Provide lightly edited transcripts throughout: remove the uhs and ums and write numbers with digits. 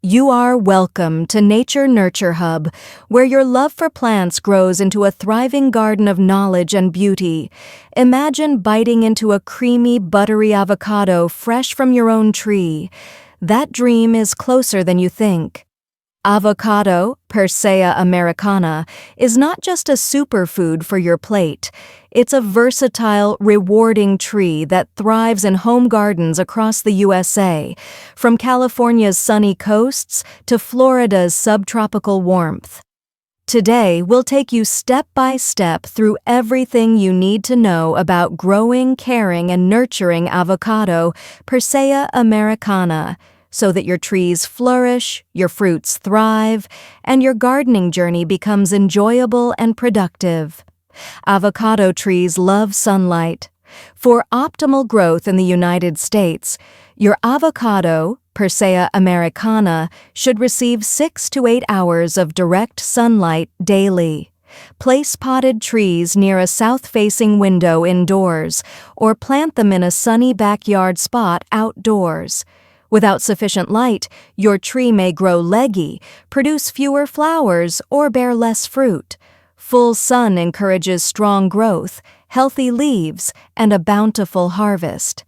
You are welcome to Nature Nurture Hub, where your love for plants grows into a thriving garden of knowledge and beauty. Imagine biting into a creamy, buttery avocado fresh from your own tree. That dream is closer than you think. Avocado, Persea americana, is not just a superfood for your plate. It's a versatile, rewarding tree that thrives in home gardens across the USA, from California's sunny coasts to Florida's subtropical warmth. Today, we'll take you step by step through everything you need to know about growing, caring, and nurturing avocado, Persea americana, so that your trees flourish, your fruits thrive, and your gardening journey becomes enjoyable and productive. Avocado trees love sunlight. For optimal growth in the United States, your avocado, Persea americana, should receive 6 to 8 hours of direct sunlight daily. Place potted trees near a south-facing window indoors, or plant them in a sunny backyard spot outdoors. Without sufficient light, your tree may grow leggy, produce fewer flowers, or bear less fruit. Full sun encourages strong growth, healthy leaves, and a bountiful harvest.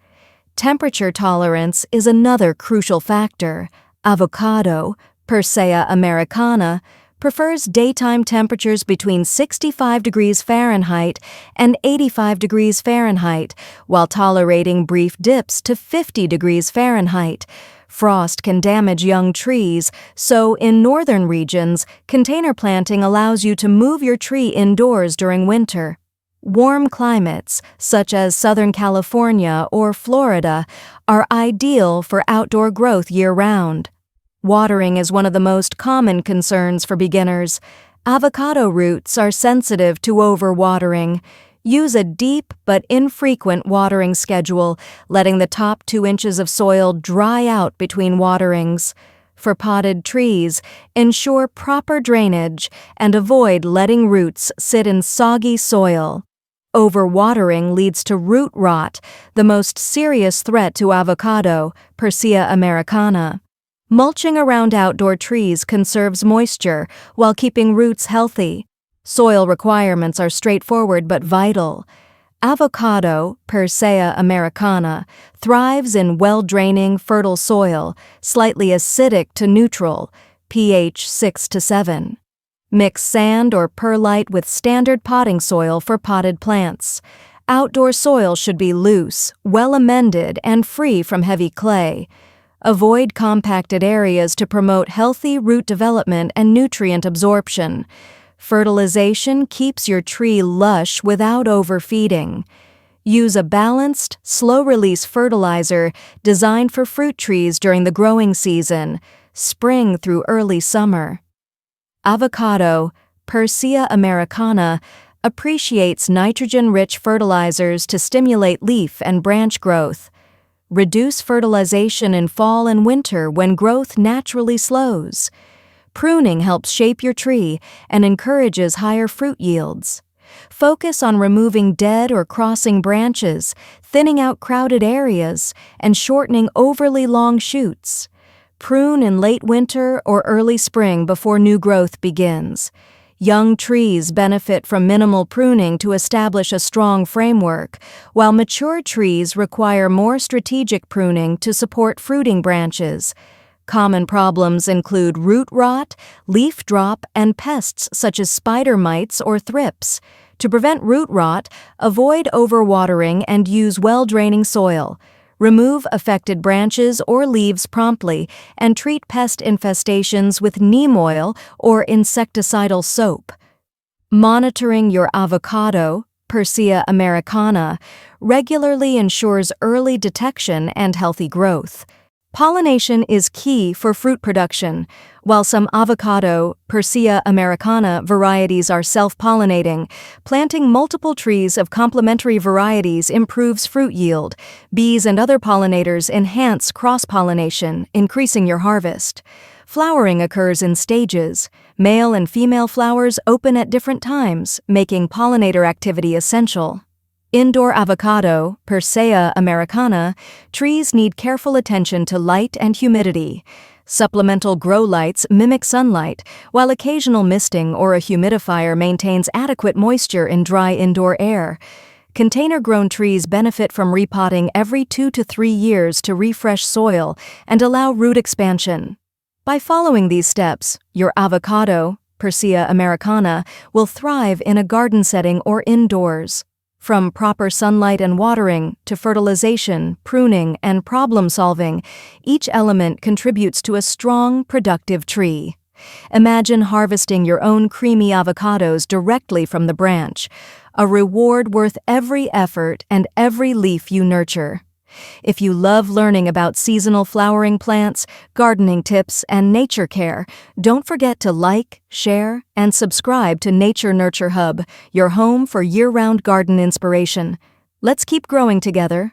Temperature tolerance is another crucial factor. Avocado, Persea americana, prefers daytime temperatures between 65 degrees Fahrenheit and 85 degrees Fahrenheit, while tolerating brief dips to 50 degrees Fahrenheit. Frost can damage young trees, so in northern regions, container planting allows you to move your tree indoors during winter. Warm climates, such as Southern California or Florida, are ideal for outdoor growth year-round. Watering is one of the most common concerns for beginners. Avocado roots are sensitive to overwatering. Use a deep but infrequent watering schedule, letting the top 2 inches of soil dry out between waterings. For potted trees, ensure proper drainage and avoid letting roots sit in soggy soil. Overwatering leads to root rot, the most serious threat to avocado, Persea americana. Mulching around outdoor trees conserves moisture while keeping roots healthy. Soil requirements are straightforward but vital. Avocado, Persea americana, thrives in well-draining, fertile soil, slightly acidic to neutral, pH 6 to 7. Mix sand or perlite with standard potting soil for potted plants. Outdoor soil should be loose, well-amended, and free from heavy clay. Avoid compacted areas to promote healthy root development and nutrient absorption. Fertilization keeps your tree lush without overfeeding. Use a balanced, slow-release fertilizer designed for fruit trees during the growing season, spring through early summer. Avocado, Persea americana, appreciates nitrogen-rich fertilizers to stimulate leaf and branch growth. Reduce fertilization in fall and winter when growth naturally slows. Pruning helps shape your tree and encourages higher fruit yields. Focus on removing dead or crossing branches, thinning out crowded areas, and shortening overly long shoots. Prune in late winter or early spring before new growth begins. Young trees benefit from minimal pruning to establish a strong framework, while mature trees require more strategic pruning to support fruiting branches. Common problems include root rot, leaf drop, and pests such as spider mites or thrips. To prevent root rot, avoid overwatering and use well-draining soil. Remove affected branches or leaves promptly and treat pest infestations with neem oil or insecticidal soap. Monitoring your avocado, Persea americana, regularly ensures early detection and healthy growth. Pollination is key for fruit production. While some avocado, Persea americana varieties are self-pollinating, planting multiple trees of complementary varieties improves fruit yield. Bees and other pollinators enhance cross-pollination, increasing your harvest. Flowering occurs in stages. Male and female flowers open at different times, making pollinator activity essential. Indoor avocado, Persea americana, trees need careful attention to light and humidity. Supplemental grow lights mimic sunlight, while occasional misting or a humidifier maintains adequate moisture in dry indoor air. Container-grown trees benefit from repotting every 2 to 3 years to refresh soil and allow root expansion. By following these steps, your avocado, Persea americana, will thrive in a garden setting or indoors. From proper sunlight and watering to fertilization, pruning, and problem-solving, each element contributes to a strong, productive tree. Imagine harvesting your own creamy avocados directly from the branch, a reward worth every effort and every leaf you nurture. If you love learning about seasonal flowering plants, gardening tips, and nature care, don't forget to like, share, and subscribe to Nature Nurture Hub, your home for year-round garden inspiration. Let's keep growing together.